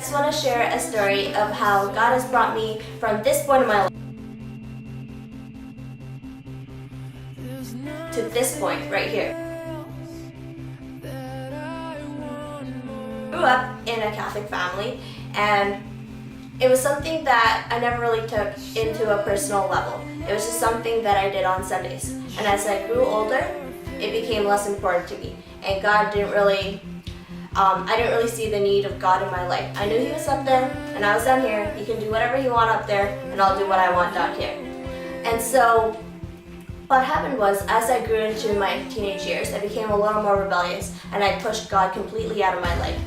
I just want to share a story of how God has brought me from this point in my life to this point right here. I grew up in a Catholic family, and it was something that I never really took into a personal level. It was just something that I did on Sundays. And as I grew older, it became less important to me. And God didn't really, I didn't really see the need of God in my life. I knew He was up there, and I was down here. He can do whatever He wants up there, and I'll do what I want down here. And so, what happened was, as I grew into my teenage years, I became a little more rebellious, and I pushed God completely out of my life.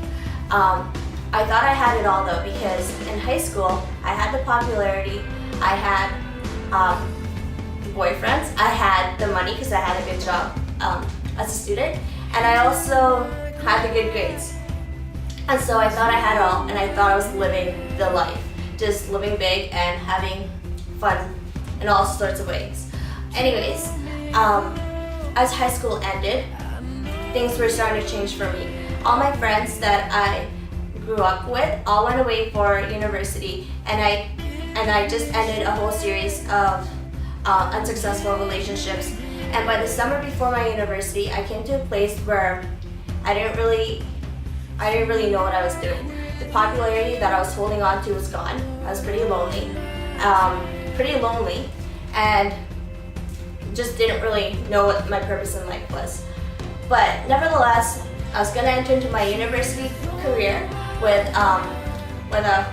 I thought I had it all though, because in high school, I had the popularity, I had boyfriends, I had the money because I had a good job as a student, and I also had the good grades. And so I thought I had it all, and I thought I was living the life, just living big and having fun in all sorts of ways. Anyways, as high school ended, things were starting to change for me. All my friends that I grew up with all went away for university, and I just ended a whole series of unsuccessful relationships. And by the summer before my university, I came to a place where I didn't really know what I was doing. The popularity that I was holding on to was gone. I was pretty lonely, and just didn't really know what my purpose in life was. But nevertheless, I was going to enter into my university career with a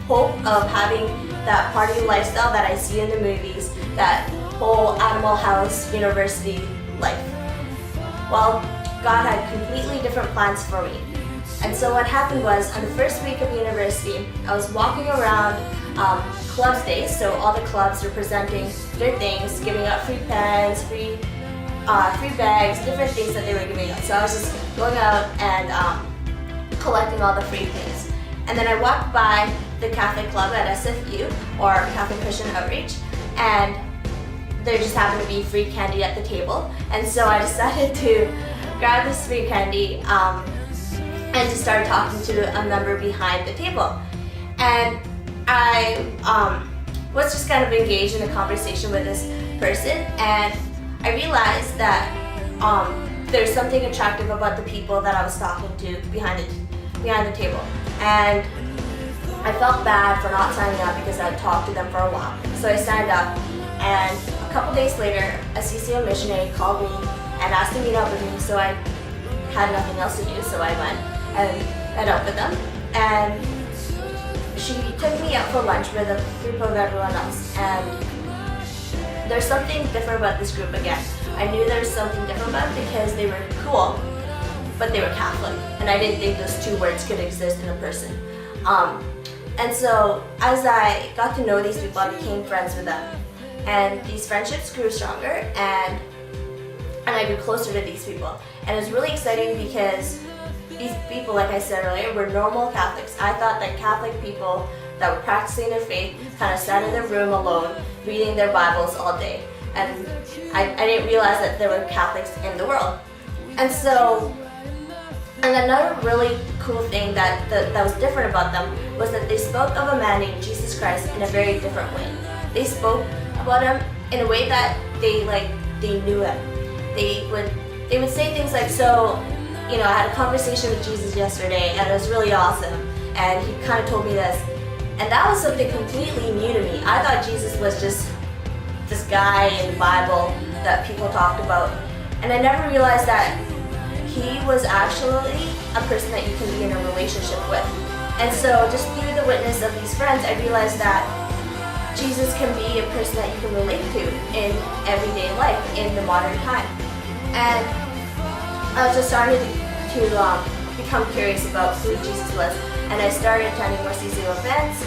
hope of having that party lifestyle that I see in the movies, that whole Animal House university life. Well, God had completely different plans for me. And so what happened was, on the first week of university, I was walking around clubs days, so all the clubs were presenting their things, giving out free pens, free bags, different things that they were giving out. So I was just going out and collecting all the free things. And then I walked by the Catholic club at SFU, or Catholic Christian Outreach, and there just happened to be free candy at the table. And so I decided to grab this free candy and just started talking to a member behind the table. And I was just kind of engaged in a conversation with this person, and I realized that there's something attractive about the people that I was talking to behind the table. And I felt bad for not signing up because I had talked to them for a while. So I signed up, and a couple days later, a CCO missionary called me and asked to meet up with me, so I had nothing else to do, so I went and met up with them. And she took me out for lunch with a group of everyone else, and there's something different about this group again. I knew there was something different about it because they were cool, but they were Catholic, and I didn't think those two words could exist in a person. And so as I got to know these people, I became friends with them, and these friendships grew stronger, and I grew closer to these people. And it was really exciting because these people, like I said earlier, were normal Catholics. I thought that Catholic people that were practicing their faith kind of sat in their room alone, reading their Bibles all day. And I didn't realize that there were Catholics in the world. And so, and another really cool thing that was different about them was that they spoke of a man named Jesus Christ in a very different way. They spoke about him in a way that they knew him. They would say things like, so, you know, I had a conversation with Jesus yesterday, and it was really awesome, and he kind of told me this. And that was something completely new to me. I thought Jesus was just this guy in the Bible that people talked about. And I never realized that he was actually a person that you can be in a relationship with. And so just through the witness of these friends, I realized that Jesus can be a person that you can relate to in everyday life, in the modern time. And I was just starting to become curious about who Jesus was. And I started attending more CCO events,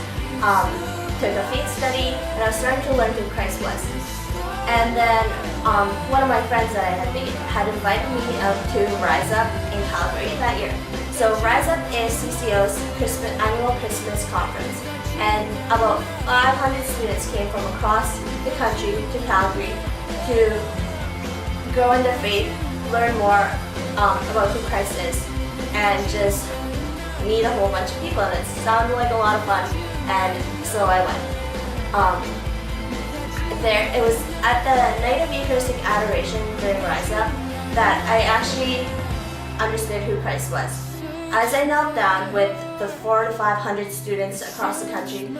took a faith study, and I was starting to learn who Christ was. And then one of my friends that I had made had invited me out to Rise Up in Calgary that year. So Rise Up is CCO's annual Christmas conference, and about 500 students came from across the country to Calgary to grow in their faith, learn more about who Christ is, and just meet a whole bunch of people, and it sounded like a lot of fun, and so I went. It was at the night of Eucharistic Adoration during Rise Up that I actually understood who Christ was. As I knelt down with the 400 to 500 students across the country,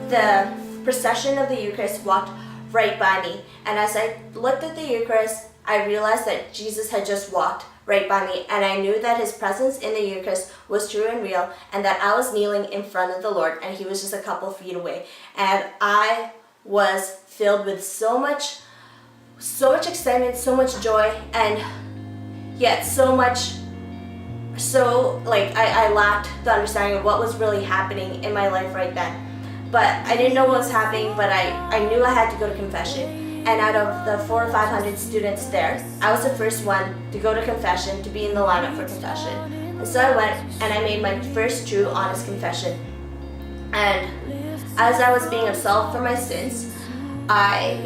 the procession of the Eucharist walked right by me, and as I looked at the Eucharist, I realized that Jesus had just walked right by me, and I knew that his presence in the Eucharist was true and real, and that I was kneeling in front of the Lord, and he was just a couple feet away. And I was filled with so much excitement, so much joy, and yet I lacked the understanding of what was really happening in my life right then. But I didn't know what was happening, but I knew I had to go to confession. And out of the 400 or 500 students there, I was the first one to go to confession, to be in the lineup for confession. And so I went and I made my first true, honest confession. And as I was being absolved from my sins, I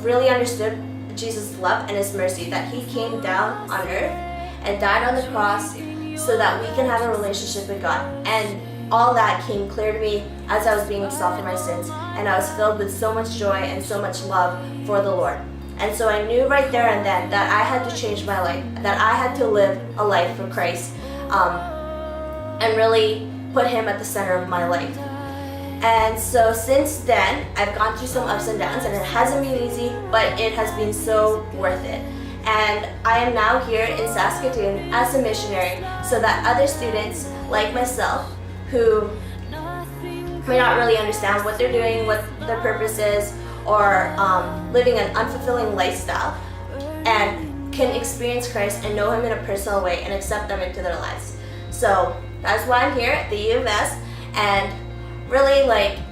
really understood Jesus' love and his mercy, that he came down on earth and died on the cross so that we can have a relationship with God. And all that came clear to me as I was being absolved from my sins, and I was filled with so much joy and so much love for the Lord. And so I knew right there and then that I had to change my life, that I had to live a life for Christ, and really put him at the center of my life. And so since then, I've gone through some ups and downs, and it hasn't been easy, but it has been so worth it. And I am now here in Saskatoon as a missionary so that other students like myself who may not really understand what they're doing, what their purpose is, or living an unfulfilling lifestyle, and can experience Christ and know him in a personal way and accept them into their lives. So that's why I'm here at the U of S, and really,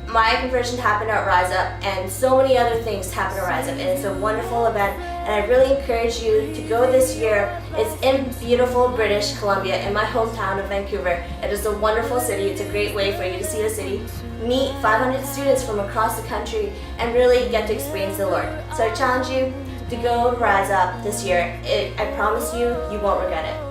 my conversion happened at Rise Up, and so many other things happened at Rise Up, and it's a wonderful event, and I really encourage you to go this year. It's in beautiful British Columbia, in my hometown of Vancouver. It is a wonderful city. It's a great way for you to see the city, meet 500 students from across the country, and really get to experience the Lord. So I challenge you to go Rise Up this year. I promise you, you won't regret it.